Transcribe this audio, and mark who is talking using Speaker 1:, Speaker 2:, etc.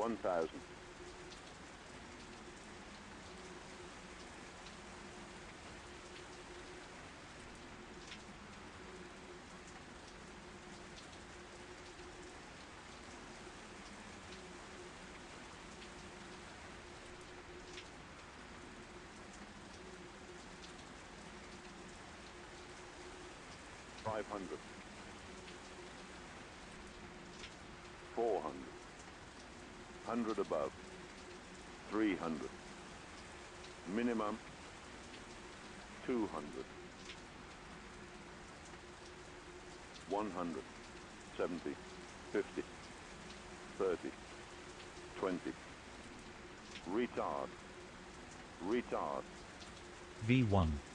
Speaker 1: 1,000. 500. 400. 100 above. 300. Minimum. 200. 100. 70. 50. 30. 20. Retard. Retard.
Speaker 2: V1.